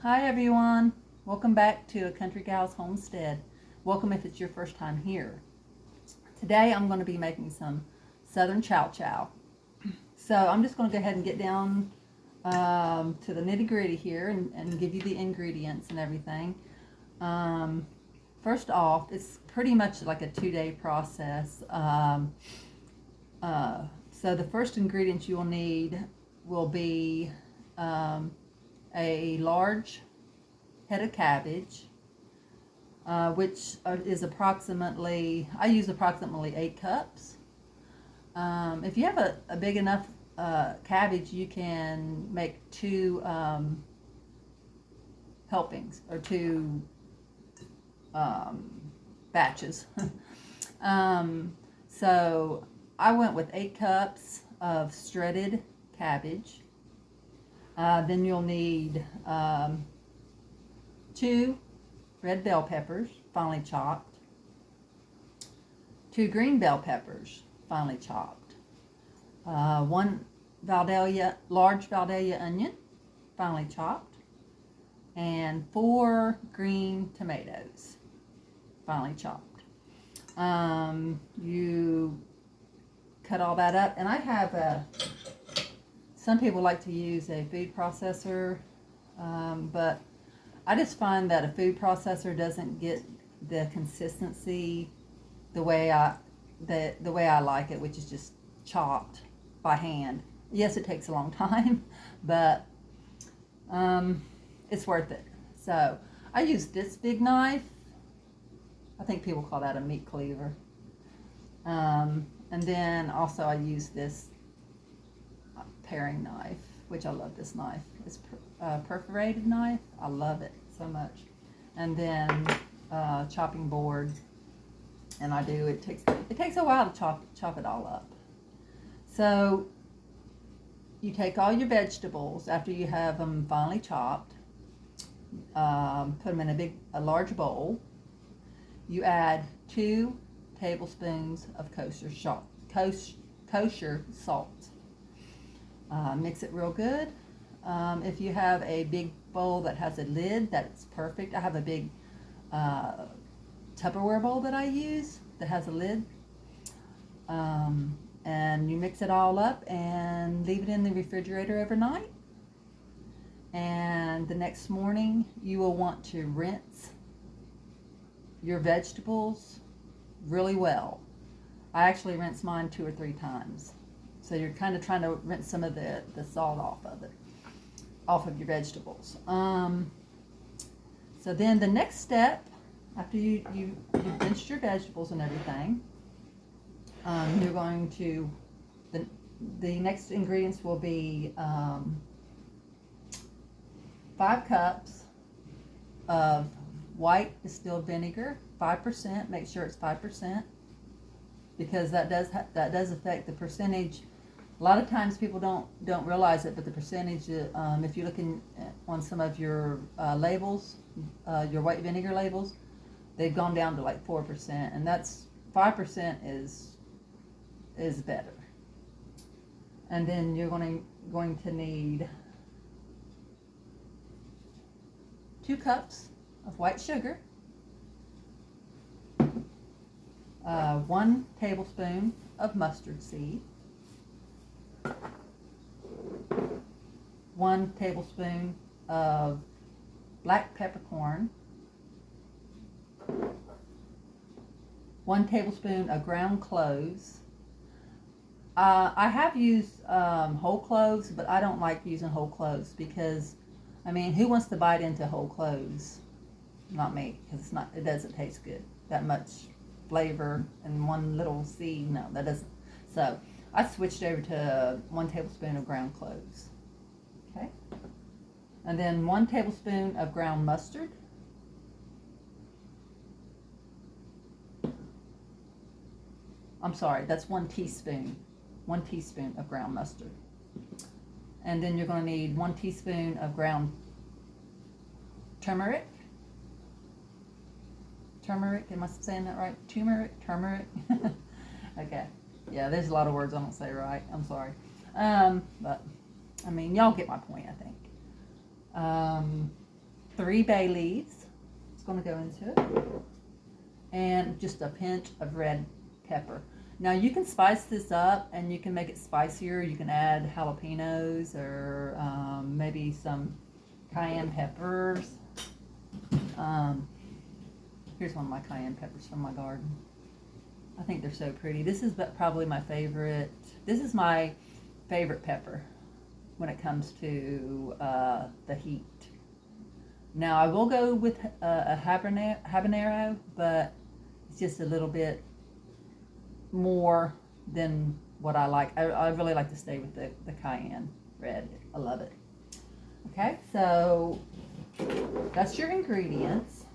Hi everyone, welcome back to A Country Gal's Homestead. Welcome if it's your first time here. Today I'm going to be making some Southern Chow Chow. So I'm just going to go ahead and get down to the nitty gritty here and give you the ingredients and everything. First off, it's pretty much like a 2-day process. So the first ingredients you will need will be a large head of cabbage, which is approximately, I use approximately 8 cups. If you have a big enough cabbage, you can make 2 helpings or 2 batches. So I went with 8 cups of shredded cabbage. Then you'll need 2 red bell peppers, finely chopped, 2 green bell peppers, finely chopped, 1 large Valdelia onion, finely chopped, and 4 green tomatoes, finely chopped. You cut all that up, and I have some people like to use a food processor, but I just find that a food processor doesn't get the consistency the way I like it, which is just chopped by hand. Yes, it takes a long time, but it's worth it. So I use this big knife. I think people call that a meat cleaver. And then also I use this paring knife, which I love this knife. It's a perforated knife. I love it so much. And then chopping board, and it takes a while to chop it all up. So you take all your vegetables after you have them finely chopped, put them in a large bowl. You add 2 tablespoons of kosher salt. Mix it real good. If you have a big bowl that has a lid, that's perfect. I have a big Tupperware bowl that I use that has a lid. And you mix it all up and leave it in the refrigerator overnight. And the next morning you will want to rinse your vegetables really well. I actually rinse mine 2 or 3 times. So you're kind of trying to rinse some of the salt off of your vegetables. So then the next step, after you've rinsed your vegetables and everything, you're going to, the next ingredients will be 5 cups of white distilled vinegar, 5%. Make sure it's 5%, because that does affect the percentage. A lot of times people don't realize it, but the percentage, if you're looking on some of your labels, your white vinegar labels, they've gone down to like 4%, and that's 5% is better. And then you're going to need 2 cups of white sugar, 1 tablespoon of mustard seed, 1 tablespoon of black peppercorn, 1 tablespoon of ground cloves. I have used whole cloves, but I don't like using whole cloves because, I mean, who wants to bite into whole cloves? Not me, because it doesn't taste good. That much flavor in one little seed, no, that doesn't. So I switched over to 1 tablespoon of ground cloves. Okay, and then 1 tablespoon of ground mustard, I'm sorry, that's 1 teaspoon of ground mustard. And then you're going to need 1 teaspoon of ground turmeric. Am I saying that right? Turmeric. Okay, yeah, there's a lot of words I don't say right, I'm sorry. But I mean, y'all get my point, I think. 3 bay leaves. It's going to go into it. And just a pinch of red pepper. Now you can spice this up and you can make it spicier. You can add jalapenos or maybe some cayenne peppers. Here's one of my cayenne peppers from my garden. I think they're so pretty. This is probably my favorite. This is my favorite pepper when it comes to the heat. Now I will go with a habanero, but it's just a little bit more than what I like. I really like to stay with the cayenne red. I love it. Okay, so that's your ingredients.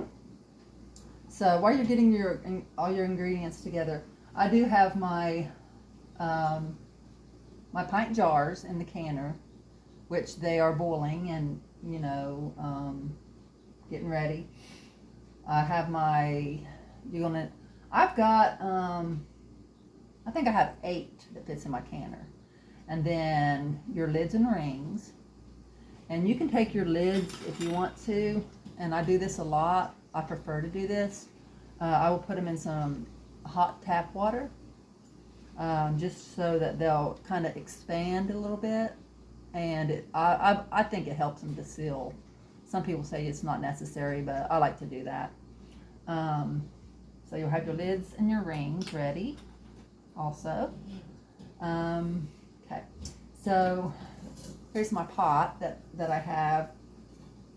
So while you're getting all your ingredients together, I do have my my pint jars in the canner, which they are boiling and getting ready. I have I've got I think I have 8 that fits in my canner, and then your lids and rings. And you can take your lids if you want to, and I do this a lot. I prefer to do this. I will put them in some hot tap water, just so that they'll kind of expand a little bit, and I think it helps them to seal. Some people say it's not necessary, but I like to do that. So you'll have your lids and your rings ready also. Okay, so here's my pot that I have.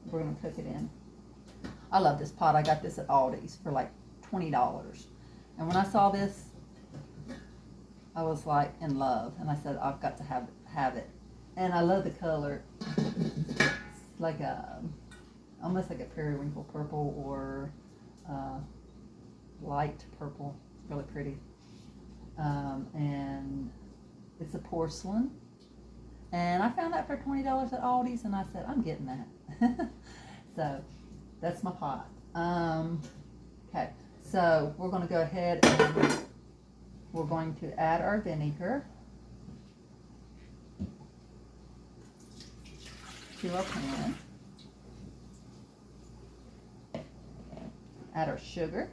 We're going to cook it in. I love this pot. I got this at Aldi's for like $20. And when I saw this, I was like in love. And I said, I've got to have it. And I love the color. It's like almost like a periwinkle purple or light purple. It's really pretty. And it's a porcelain. And I found that for $20 at Aldi's, and I said, I'm getting that. So that's my pot. Okay, so we're going to go ahead and we're going to add our vinegar to our pan. Add our sugar.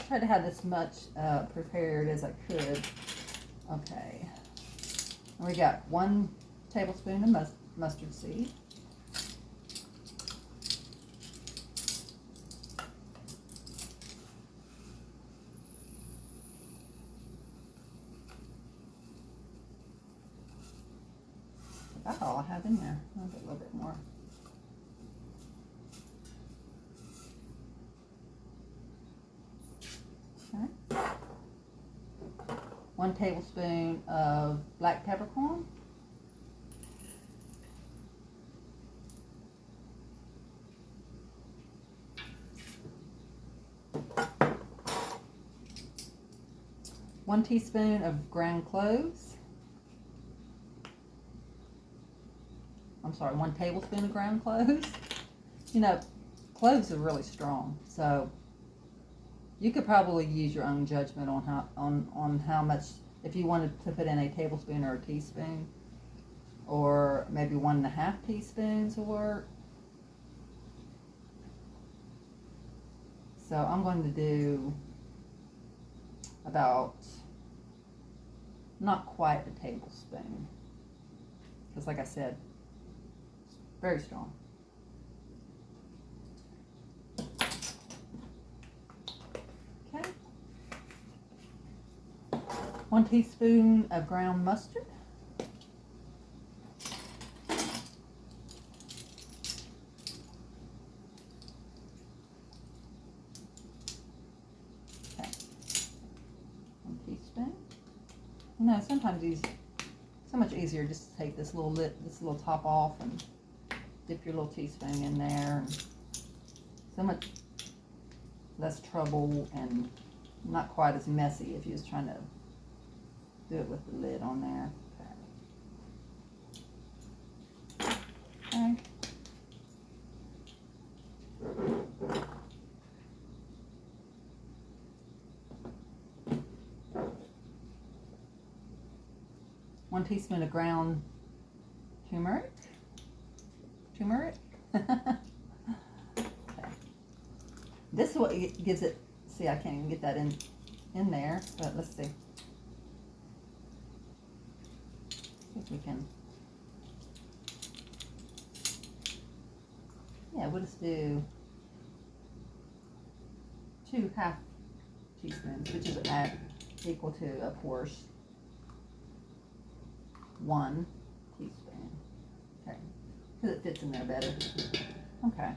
Try to have this much prepared as I could. Okay. And we got 1 tablespoon of mustard seed. That's all I have in there. I'll get a little bit more. Okay. 1 tablespoon of black peppercorn. One teaspoon of ground cloves. I'm sorry, 1 tablespoon of ground cloves. You know, cloves are really strong, so you could probably use your own judgment on how much, if you wanted to put in a tablespoon or a teaspoon, or maybe 1.5 teaspoons will work. So I'm going to do about not quite a tablespoon, because like I said, it's very strong. Okay. 1 teaspoon of ground mustard. Okay. 1 teaspoon. You know, sometimes it's so much easier just to take this little top off and dip your little teaspoon in there. And so much less trouble and not quite as messy if you're just trying to do it with the lid on there. Okay. 1 teaspoon of ground turmeric. Turmeric. Okay. This is what gives it. See, I can't even get that in there, but let's see. See if we can. Yeah, we'll just do 2 half teaspoons, which is equal to, of course, 1 teaspoon. Okay, because it fits in there better. Okay, I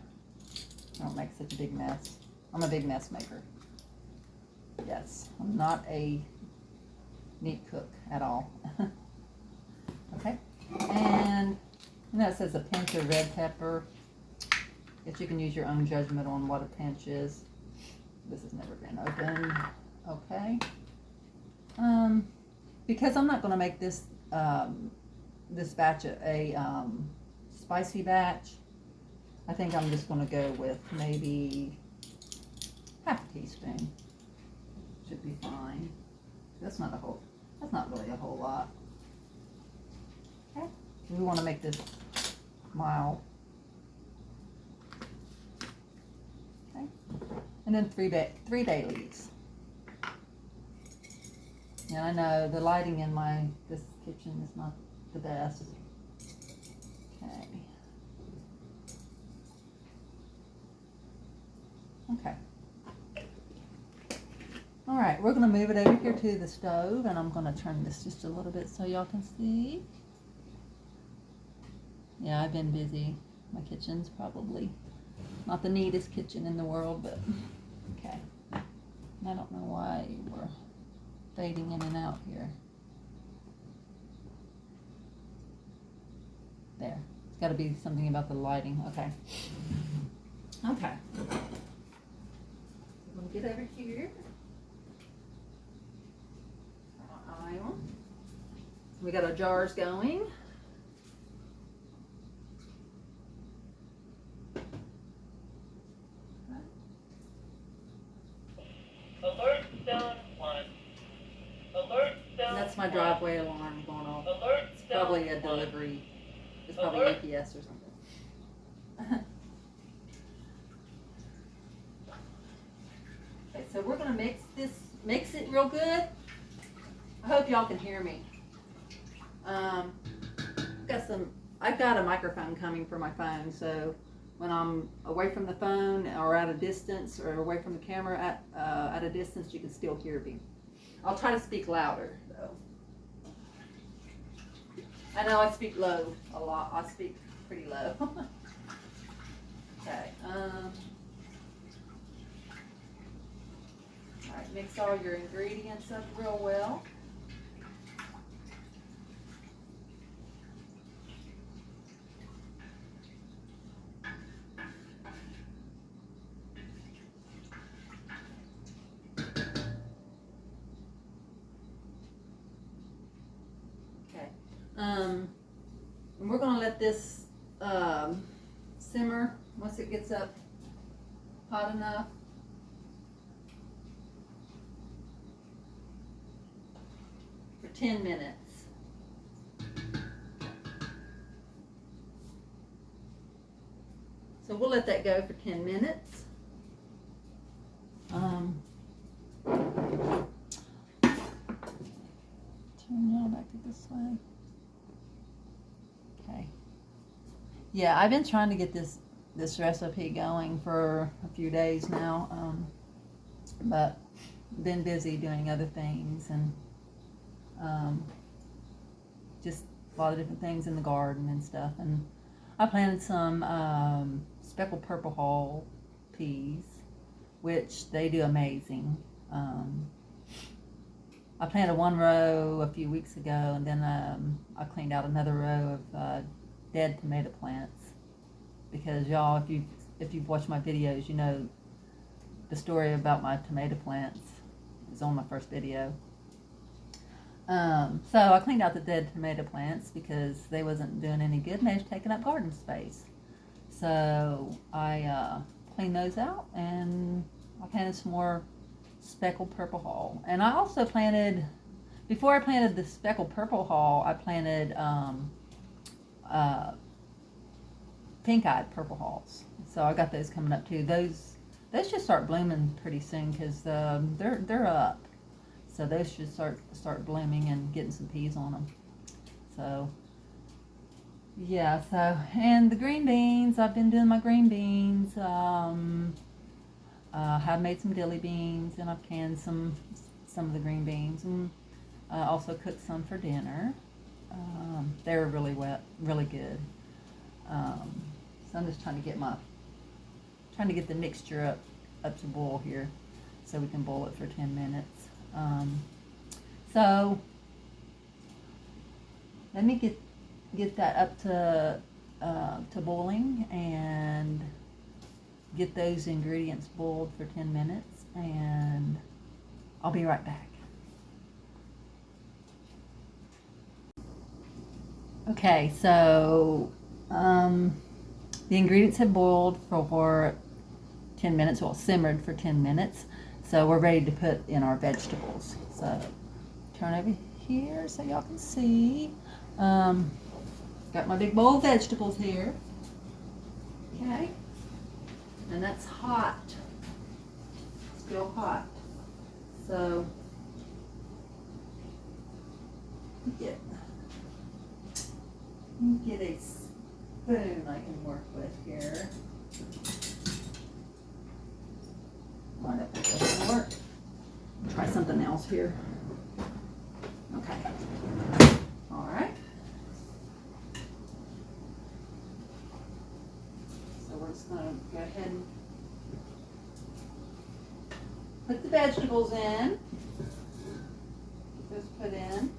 don't make such a big mess. I'm a big mess maker. Yes, I'm not a neat cook at all. Okay, and it says a pinch of red pepper. Guess you can use your own judgment on what a pinch is. This has never been opened. Okay. Because I'm not going to make this this batch a spicy batch, I think I'm just going to go with maybe half a teaspoon. Should be fine. That's not really a whole lot. Okay. We want to make this mild. Okay. And then 3 bay leaves. Yeah, I know the lighting in this kitchen is not the best. Okay. Okay. All right, we're going to move it over here to the stove, and I'm going to turn this just a little bit so y'all can see. Yeah, I've been busy. My kitchen's probably not the neatest kitchen in the world, but okay. I don't know why we're fading in and out here. There. It's got to be something about the lighting. Okay. Okay. So I'm going to get over here. Aisle. We got our jars going. Alert zone 1. Alert zone. That's my driveway alarm going off. Alert It's probably a delivery. It's probably UPS or something. Okay, so we're gonna mix it real good. I hope y'all can hear me. I've got a microphone coming for my phone, so when I'm away from the phone or at a distance or away from the camera at a distance, you can still hear me. I'll try to speak louder though. I know I speak low a lot. I speak pretty low. Okay. All right, mix all your ingredients up real well. And we're going to let this simmer once it gets up hot enough. For 10 minutes. So we'll let that go for 10 minutes. Turn y'all back to this way. Okay. Yeah, I've been trying to get this recipe going for a few days now, but been busy doing other things and just a lot of different things in the garden and stuff. And I planted some speckled purple hull peas, which they do amazing. I planted 1 row a few weeks ago, and then I cleaned out another row of dead tomato plants, because y'all, if you've watched my videos, you know the story about my tomato plants is on my first video. So I cleaned out the dead tomato plants because they wasn't doing any good and they was taking up garden space. So I cleaned those out and I planted some more speckled purple hull. And I also planted before I planted the speckled purple haw, I planted pink-eyed purple haws. So I got those coming up too. Those should start blooming pretty soon because they're up. So those should start blooming and getting some peas on them. So yeah. So and the green beans. I've been doing my green beans. Have made some dilly beans and I've canned some of the green beans and also cooked some for dinner. They were really really good. So I'm just trying to get the mixture up to boil here, so we can boil it for 10 minutes. So let me get that up to boiling and get those ingredients boiled for 10 minutes, and I'll be right back. Okay, so the ingredients have boiled for 10 minutes, well, simmered for 10 minutes. So we're ready to put in our vegetables. So turn over here so y'all can see. Got my big bowl of vegetables here. Okay. And that's hot. Still hot. So get a spoon I can work with here. All right, that doesn't work. Try something else here. Okay. All right. So we're just going to go ahead and put the vegetables in. Just put in.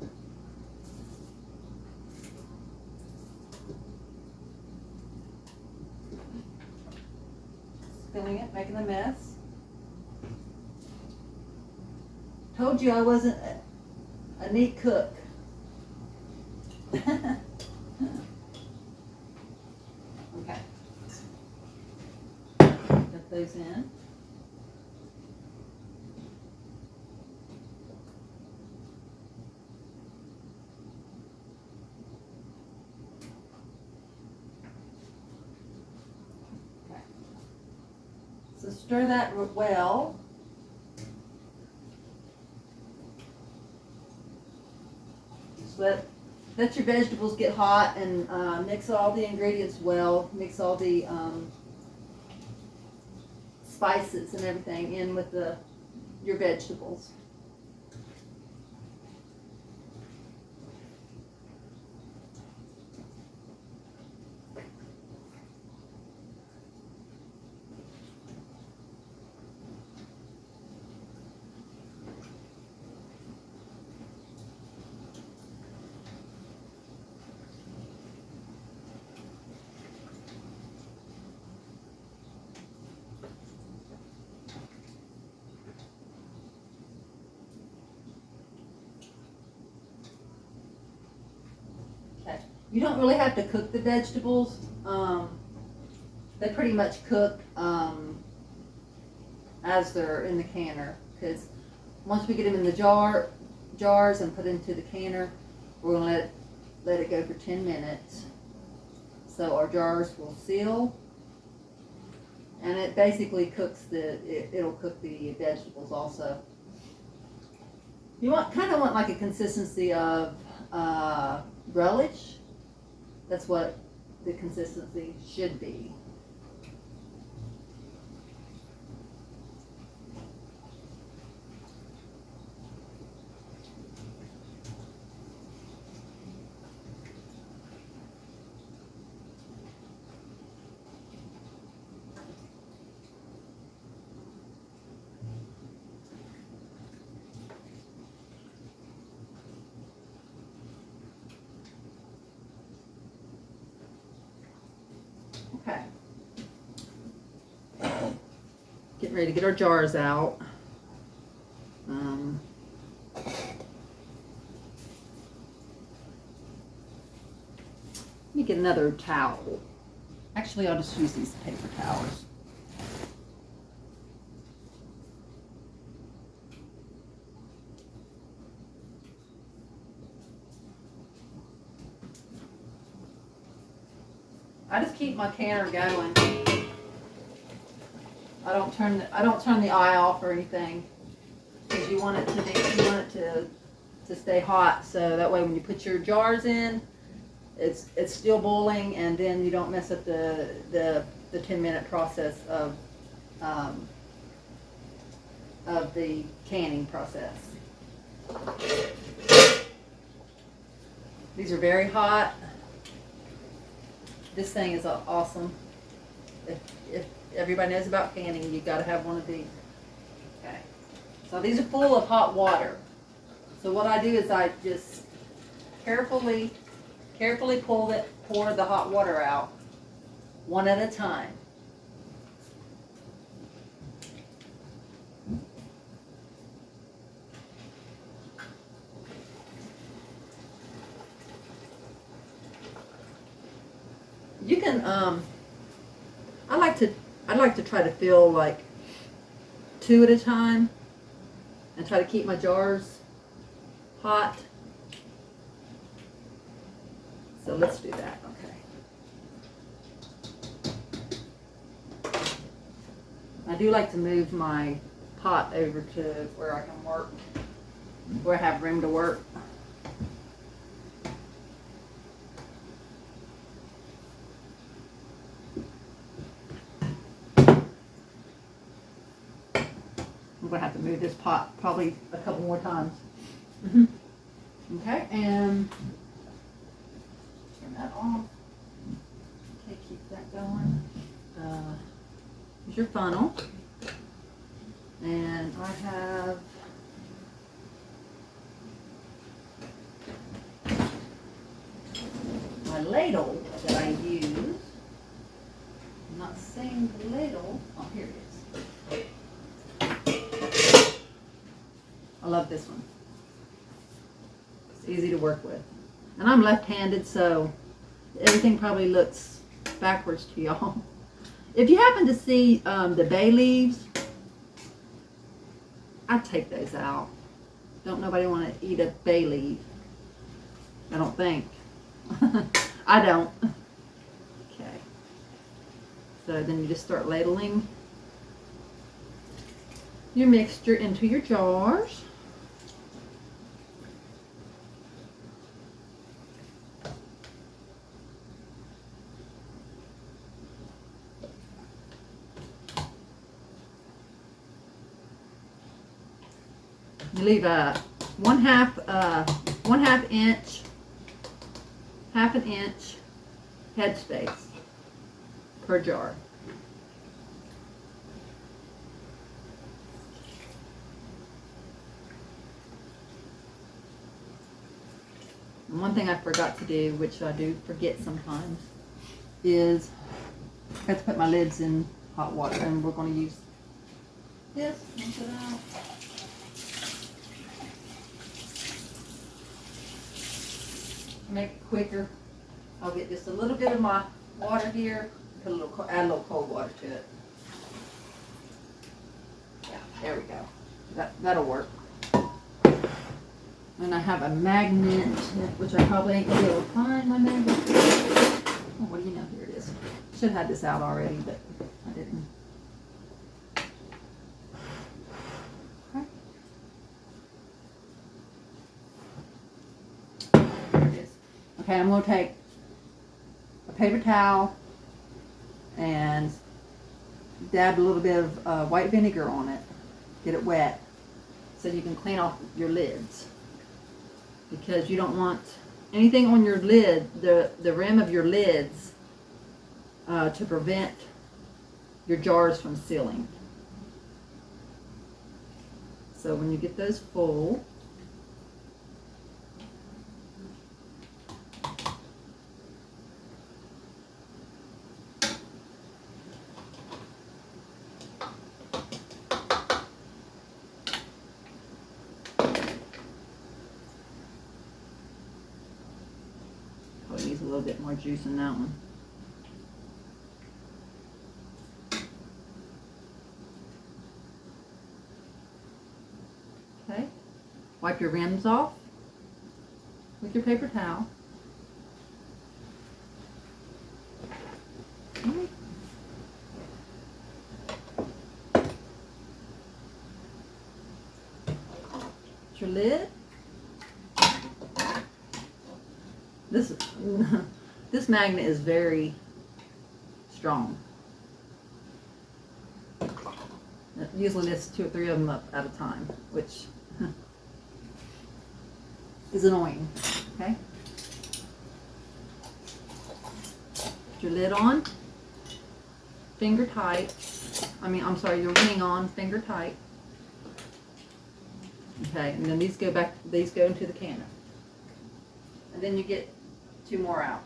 Spilling it, making a mess. Told you I wasn't a neat cook. Okay. Get those in. Okay. So stir that well. Let your vegetables get hot and mix all the ingredients well. Mix all the spices and everything in with your vegetables. You don't really have to cook the vegetables. They pretty much cook as they're in the canner, because once we get them in the jars and put into the canner, we're going to let it go for 10 minutes. So our jars will seal, and it basically cooks it'll cook the vegetables also. You kind of want like a consistency of relish. That's what the consistency should be. Okay. Getting ready to get our jars out. Let me get another towel. Actually, I'll just use these paper towels. I just keep my canner going. I don't turn the eye off or anything, because you want it to stay hot, so that way when you put your jars in, it's still boiling, and then you don't mess up the 10-minute process of the canning process. These are very hot. This thing is awesome. If everybody knows about canning, you got to have one of these. Okay. So these are full of hot water. So what I do is I just carefully pour the hot water out, one at a time. You can, I like to try to fill like 2 at a time and try to keep my jars hot. So let's do that, okay. I do like to move my pot over to where I can work, where I have room to work. I'm gonna have to move this pot probably a couple more times. Okay, and turn that off. Okay, keep that going. Here's your funnel, and I have my ladle that I use. I'm not seeing the ladle. Oh, here it is. I love this one. It's easy to work with. And I'm left-handed, so everything probably looks backwards to y'all. If you happen to see the bay leaves, I'd take those out. Don't nobody want to eat a bay leaf. I don't think. I don't. Okay. So then you just start ladling your mixture into your jars. You leave a half inch headspace per jar. And one thing I forgot to do, which I do forget sometimes, is I have to put my lids in hot water, and we're going to use this. Rinse it out. Make it quicker. I'll get just a little bit of my water here, add a little cold water to it. Yeah, there we go. That'll work. And I have a magnet, which I probably ain't gonna be able to find my magnet. Oh, what do you know? Here it is. Should have had this out already, but I didn't. Okay. There it is. Okay, I'm gonna take a paper towel and dab a little bit of white vinegar on it. Get it wet so you can clean off your lids. Because you don't want anything on your lid, the rim of your lids, to prevent your jars from sealing. So when you get those full, probably needs a little bit more juice in that one. Okay, wipe your rims off with your paper towel. Your lid. This this magnet is very strong. It usually lifts 2 or 3 of them up at a time, which is annoying. Okay. Put your lid on. Finger tight. I'm sorry, your ring on, finger tight. Okay, and then these go into the cannon. And then you get 2 more out.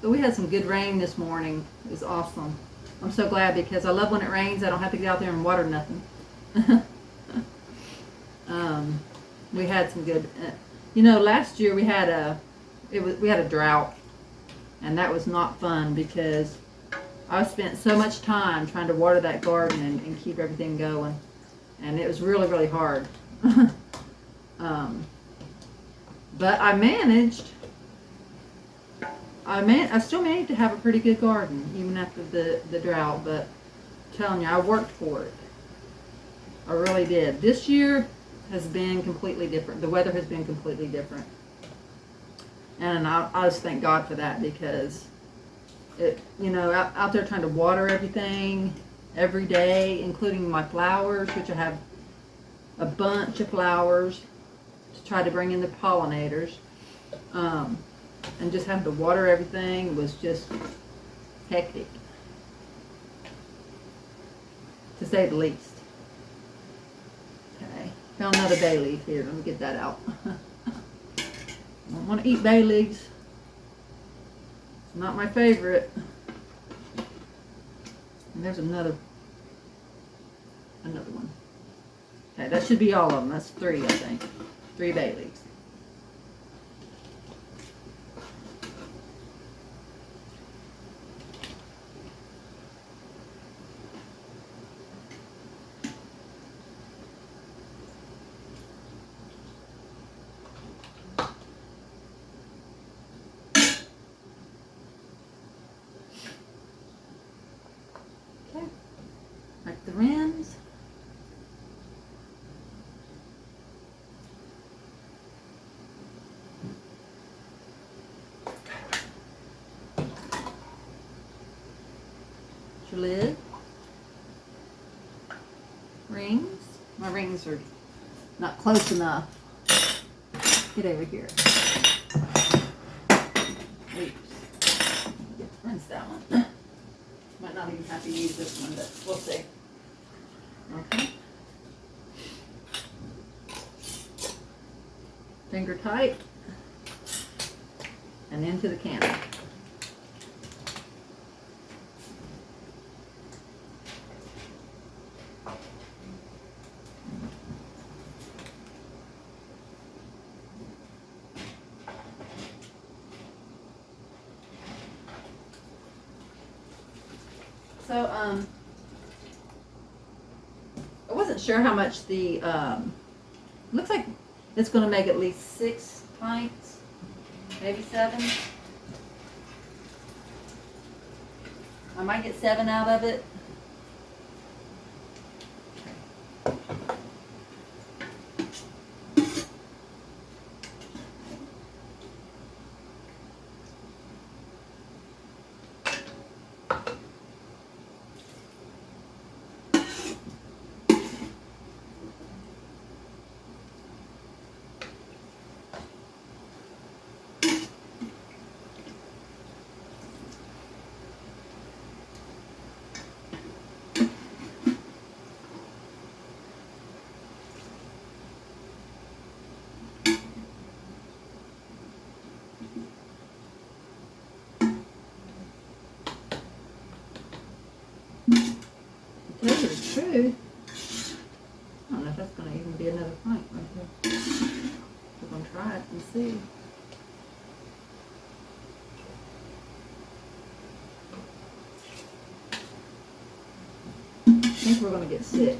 So we had some good rain this morning. It was awesome. I'm so glad because I love when it rains. I don't have to get out there and water nothing. We had some good. Last year we had a drought, and that was not fun because I spent so much time trying to water that garden and keep everything going, and it was really, really hard. But I managed. I still managed to have a pretty good garden even after the drought, but I'm telling you, I worked for it. I really did. This year has been completely different. The weather has been completely different. And I just thank God for that because out there trying to water everything every day, including my flowers, which I have a bunch of flowers to try to bring in the pollinators. And just having to water everything was just hectic, to say the least. Okay, found another bay leaf here. Let me get that out. I don't want to eat bay leaves. It's not my favorite. And there's another one. Okay, that should be all of them. That's 3, I think. 3 bay leaves. Like the rims. Your lid. Rings. My rings are not close enough. Get over here. Oops. Rinse that one. Might not even have to use this one, but we'll see. Okay. Finger tight. And into the cannon. So, I wasn't sure how much the, looks like it's going to make at least 6 pints, maybe 7. I might get 7 out of it. smooth. I don't know if that's going to even be another pint right here. We're going to try it and see. I think we're going to get 6.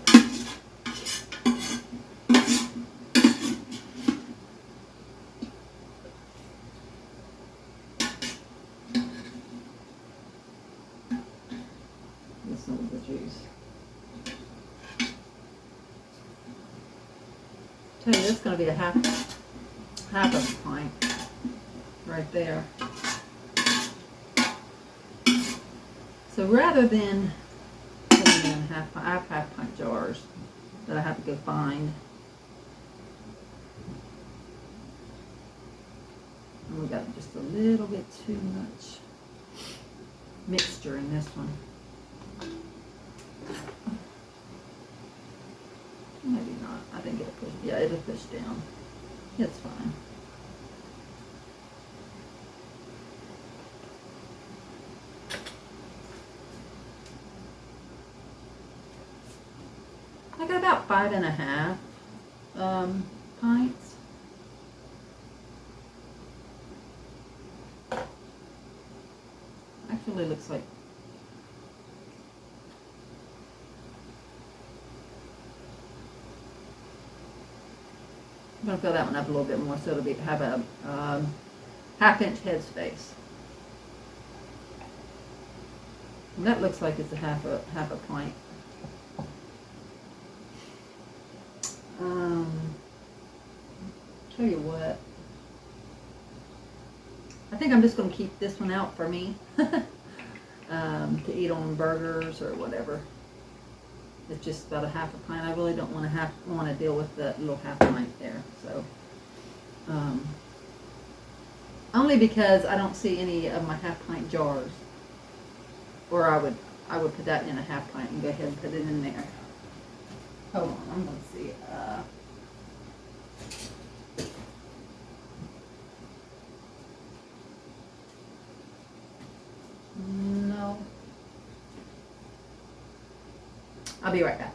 This one's the juice. Tell you, that's going to be a half of a pint right there. So rather than putting in I have half pint jars that I have to go find. And we got just a little bit too much mixture in this one. Maybe not. I think it'll push. Yeah, it'll push down. It's fine. I got about 5.5 pints. Actually, looks like I'm going to fill that one up a little bit more so it'll have a half-inch head space. And that looks like it's a half a pint. Tell you what, I think I'm just going to keep this one out for me to eat on burgers or whatever. It's just about a half a pint. I really don't want to deal with the little half pint there. So, only because I don't see any of my half pint jars, or I would put that in a half pint and go ahead and put it in there. Hold on, I'm going to see. No. I'll be right back.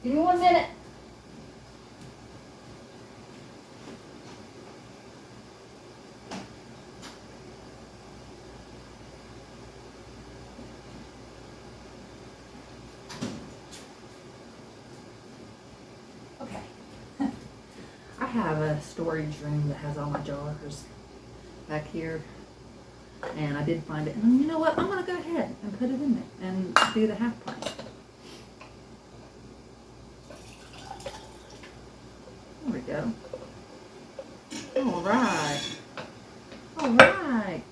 Give me 1 minute. Okay. I have a storage room that has all my jars back here. And I did find it. And you know what? I'm going to go ahead and put it in there and do the half pint. There we go. All right. All right.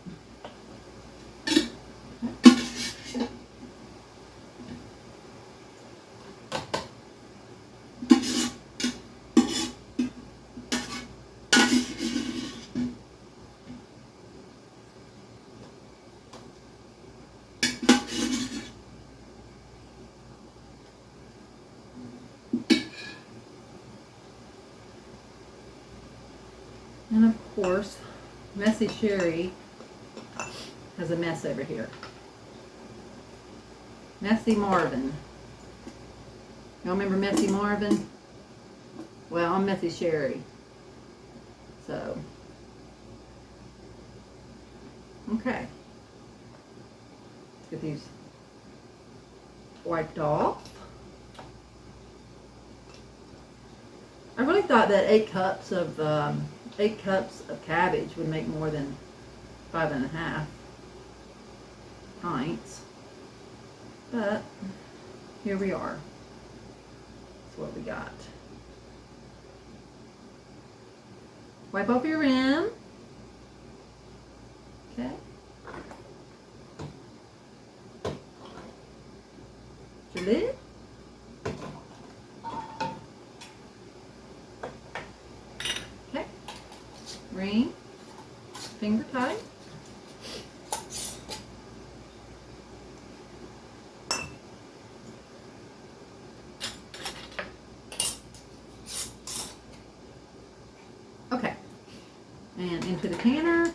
And of course, Messy Sherry has a mess over here. Messy Marvin. Y'all remember Messy Marvin? Well, I'm Messy Sherry. So, okay. Let's get these wiped off. I really thought that 8 cups of cabbage would make more than 5.5 pints, but here we are. That's what we got. Wipe off your rim. Okay. Your lid. Okay. Ring. Finger tight. Okay. And into the canner.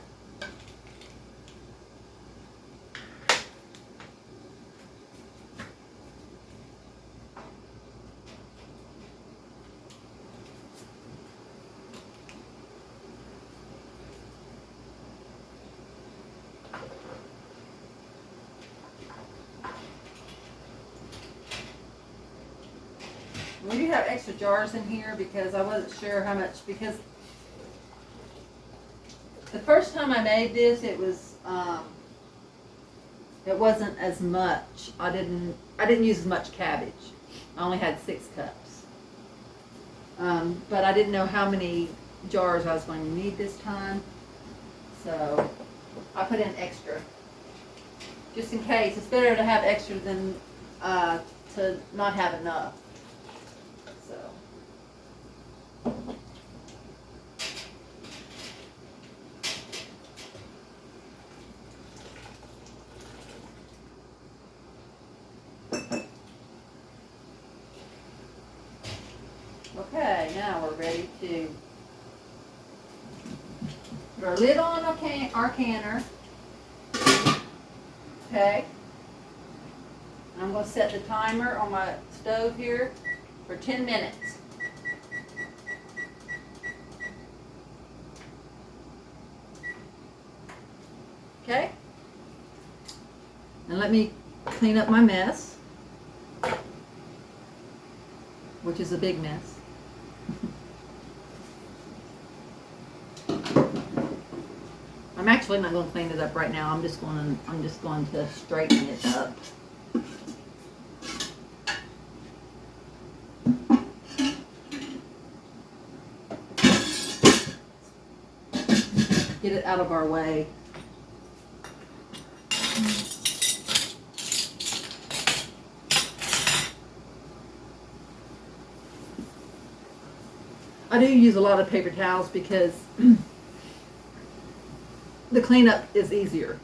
We do have extra jars in here because I wasn't sure how much, because the first time I made this, it wasn't as much. I didn't use as much cabbage. I only had 6 cups. But I didn't know how many jars I was going to need this time. So I put in extra. Just in case. It's better to have extra than to not have enough. So. Okay, now we're ready to put our lid on our canner. Okay. I'm going to set the timer on my stove here for 10 minutes. Okay. And let me clean up my mess, which is a big mess. I'm actually not going to clean it up right now. I'm just going to straighten it up. Get it out of our way. I do use a lot of paper towels because the cleanup is easier.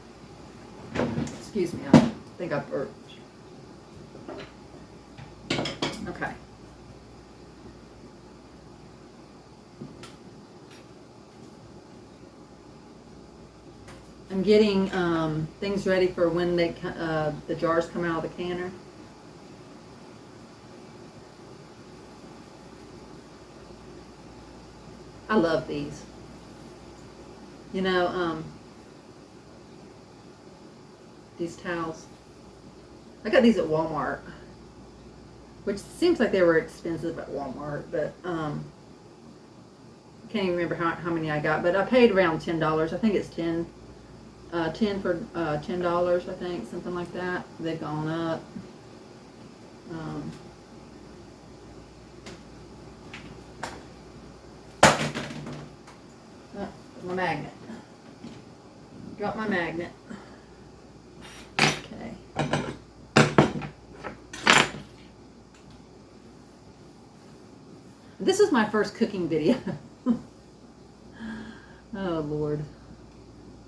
Excuse me, I think I burped. Okay. I'm getting things ready for when the jars come out of the canner. I love these. You know, these towels. I got these at Walmart, which seems like they were expensive at Walmart, but I can't even remember how many I got, but I paid around $10. I think it's 10 for $10, I think, something like that. They've gone up. My magnet. Drop my magnet. Okay. This is my first cooking video. Oh, Lord.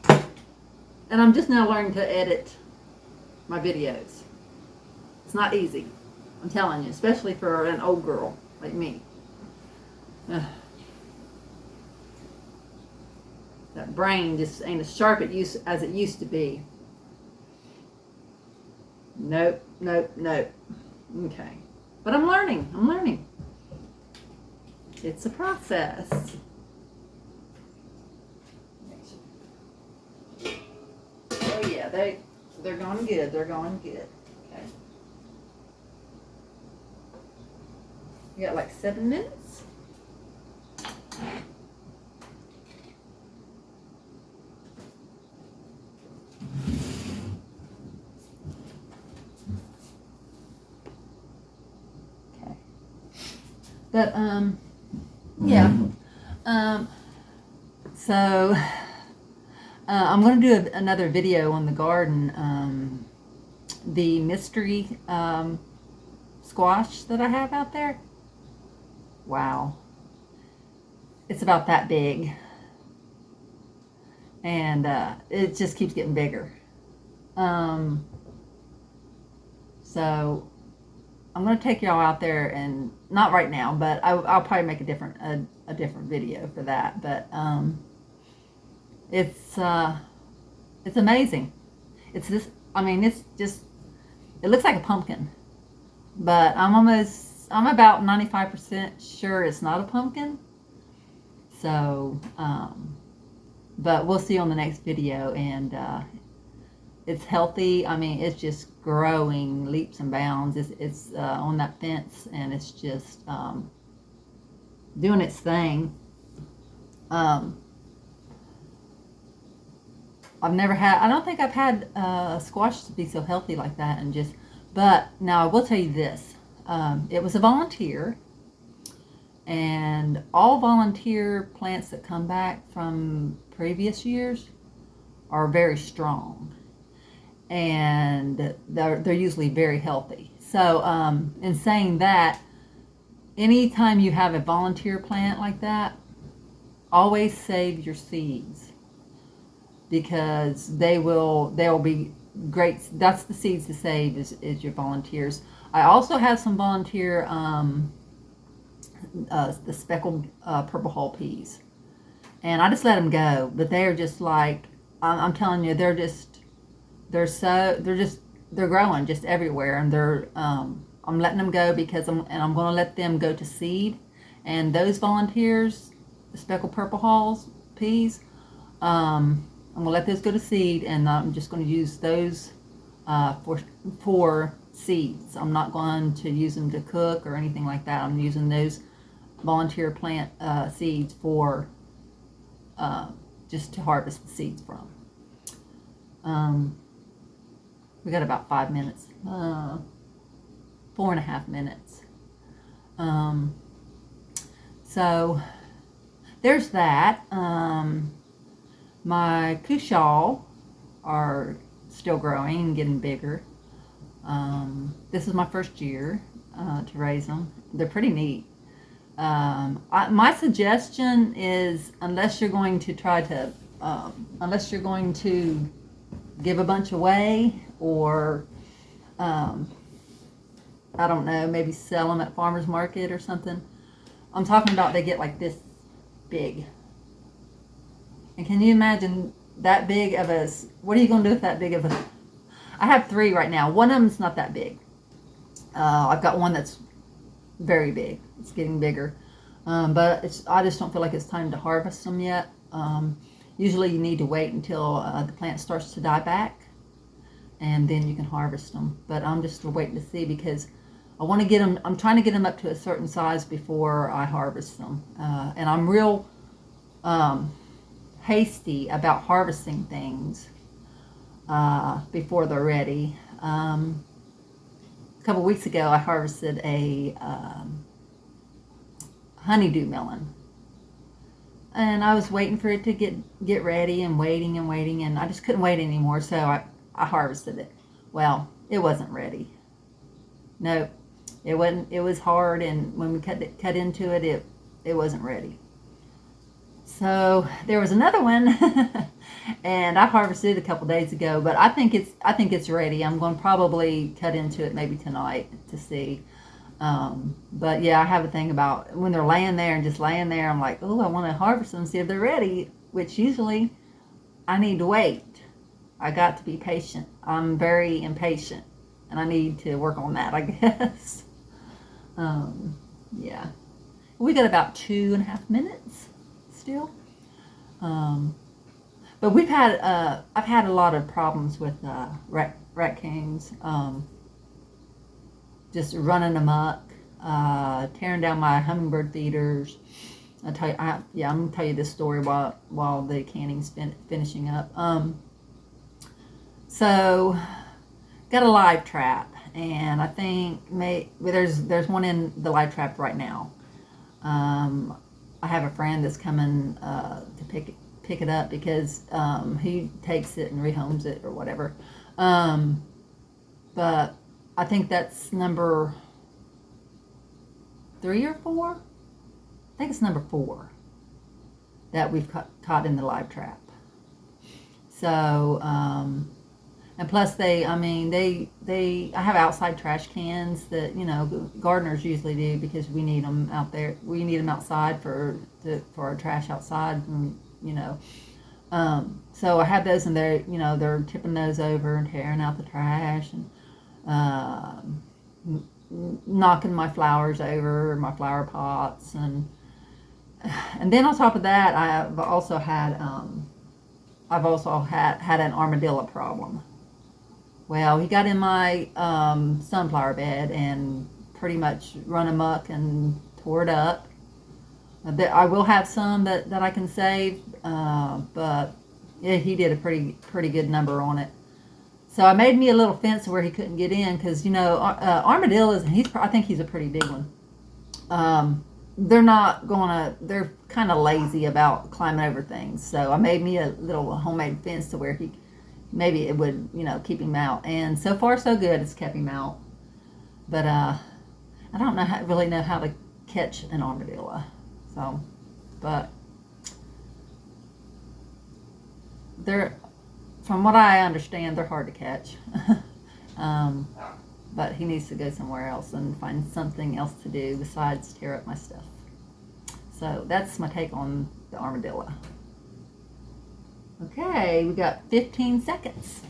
And I'm just now learning to edit my videos. It's not easy. I'm telling you, especially for an old girl like me. That brain just ain't as sharp as it used to be. Nope, nope, nope. Okay. But I'm learning. I'm learning. It's a process. Oh yeah, they're going good. They're going good. Okay. You got like 7 minutes? But, yeah. So, I'm going to do another video on the garden, the mystery, squash that I have out there. Wow. It's about that big. And, it just keeps getting bigger. So, I'm going to take y'all out there, and not right now, but I'll probably make a different video for that. But it's amazing. It's this. I mean, it's just. It looks like a pumpkin, but I'm about 95% sure it's not a pumpkin. So, but we'll see on the next video, and it's healthy. I mean, it's just growing leaps and bounds. It's on that fence, and it's just doing its thing. I've never had. I don't think I've had squash to be so healthy like that, and just. But now I will tell you this: it was a volunteer, and all volunteer plants that come back from previous years are very strong, and they're usually very healthy. So, in saying that, anytime you have a volunteer plant like that, always save your seeds, because they'll be great. That's the seeds to save, is your volunteers. I also have some volunteer the speckled purple hull peas, and I just let them go, but they're just like, I'm telling you, they're growing just everywhere, and I'm letting them go because I'm going to let them go to seed. And those volunteers, the speckled purple hulls peas, I'm going to let those go to seed, and I'm just going to use those for seeds. I'm not going to use them to cook or anything like that. I'm using those volunteer plant seeds for just to harvest the seeds from. We got about 5 minutes, 4.5 minutes. So there's that. My Chow are still growing and getting bigger. This is my first year to raise them. They're pretty neat. My suggestion is, unless you're going to give a bunch away, or I don't know, maybe sell them at farmer's market or something. I'm talking about they get like this big. And can you imagine that big of a, what are you going to do with that big of a, I have 3 right now. One of them's not that big. I've got one that's very big. It's getting bigger. But I just don't feel like it's time to harvest them yet. Usually you need to wait until the plant starts to die back, and then you can harvest them. But I'm just waiting to see, because I want to get them, I'm trying to get them up to a certain size before I harvest them. And I'm real hasty about harvesting things before they're ready. A couple weeks ago I harvested a honeydew melon, and I was waiting for it to get ready, and waiting, and I just couldn't wait anymore, so I harvested it. Well, it wasn't ready. Nope, it wasn't. It was hard, and when we cut into it, it wasn't ready. So there was another one, and I harvested it a couple days ago, but I think it's ready. I'm going to probably cut into it maybe tonight to see. But yeah, I have a thing about when they're laying there and just laying there, I'm like, oh, I want to harvest them and see if they're ready, which usually I need to wait. I got to be patient. I'm very impatient, and I need to work on that, I guess. Yeah. We got about 2.5 minutes still. But I've had a lot of problems with raccoons. Just running amok, tearing down my hummingbird feeders. I'm gonna tell you this story while the canning's finishing up. So got a live trap, and I think there's one in the live trap right now. I have a friend that's coming to pick it up, because he takes it and rehomes it or whatever. But I think that's number 3 or 4. I think it's number 4 that we've caught in the live trap. So, and plus I have outside trash cans that, gardeners usually do, because we need them out there. We need them outside for our trash outside, and, so I have those in there, they're tipping those over and tearing out the trash, and knocking my flowers over, my flower pots, and then on top of that, I've also had an armadillo problem. Well, he got in my sunflower bed and pretty much run amok and tore it up. I will have some that I can save, but yeah, he did a pretty good number on it. So I made me a little fence where he couldn't get in because, you know, armadillos, and I think he's a pretty big one. They're kind of lazy about climbing over things. So I made me a little homemade fence to where maybe it would, you know, keep him out. And so far so good, it's kept him out. But I don't really know how to catch an armadillo. So, but from what I understand, they're hard to catch. But he needs to go somewhere else and find something else to do besides tear up my stuff. So that's my take on the armadillo. Okay, we got 15 seconds.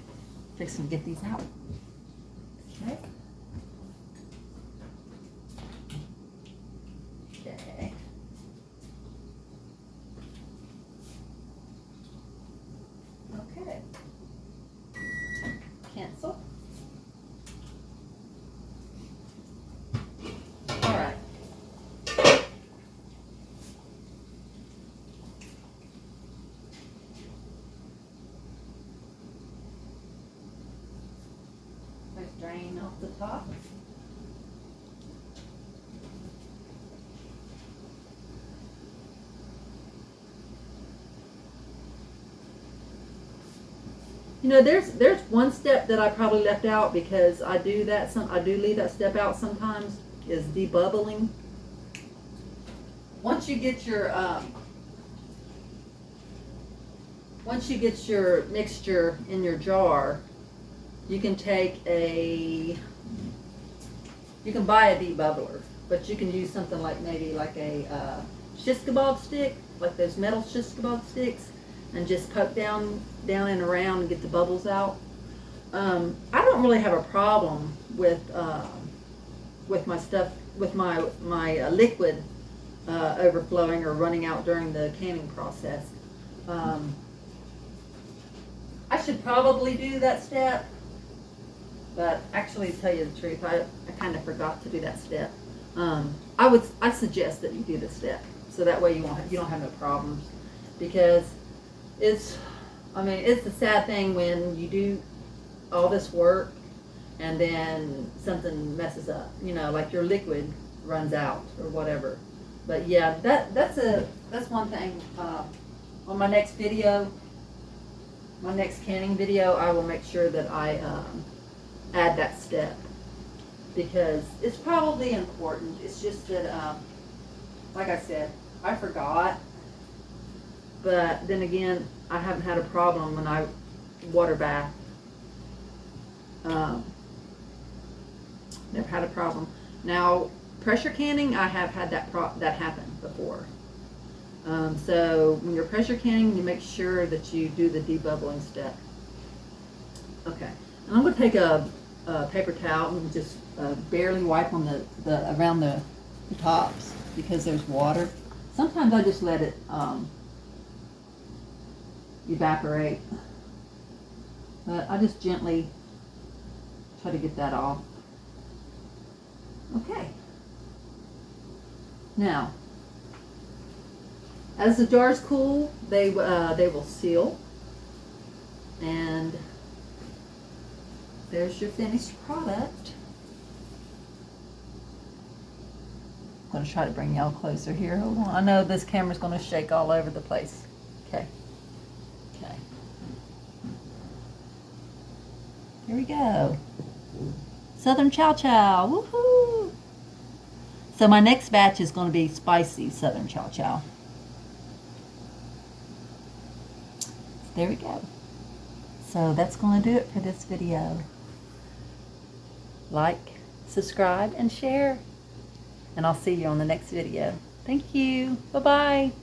Fixing to get these out. Okay. Okay. Okay. Cancel. All right. Let's drain off the top. You know, there's one step that I probably left out because I do leave that step out sometimes, is debubbling. Once you get your mixture in your jar, you can buy a debubbler, but you can use something like maybe like a shish kebab stick, like those metal shish kebab sticks, and just poke down and around and get the bubbles out. I don't really have a problem with my stuff, with my liquid overflowing or running out during the canning process. I should probably do that step, but actually, to tell you the truth, I kind of forgot to do that step. I suggest that you do the step, so that way you don't have no problems, because it's a sad thing when you do all this work and then something messes up, you know, like your liquid runs out or whatever. But yeah, that's one thing. On my next canning video, I will make sure that I add that step, because it's probably important. It's just that, like I said, I forgot. But then again, I haven't had a problem when I water bath. Never had a problem. Now, pressure canning, I have had that happen before. So when you're pressure canning, you make sure that you do the debubbling step. Okay, and I'm going to take a paper towel and just barely wipe on around the tops, because there's water. Sometimes I just let it evaporate, but I just gently try to get that off. Okay. Now, as the jars cool, they will seal, and there's your finished product. I'm going to try to bring y'all closer here. Hold on. I know this camera's going to shake all over the place. Okay. Okay. Here we go. Southern Chow Chow. Woohoo! So my next batch is going to be spicy Southern Chow Chow. There we go. So that's going to do it for this video. Like, subscribe, and share. And I'll see you on the next video. Thank you. Bye-bye.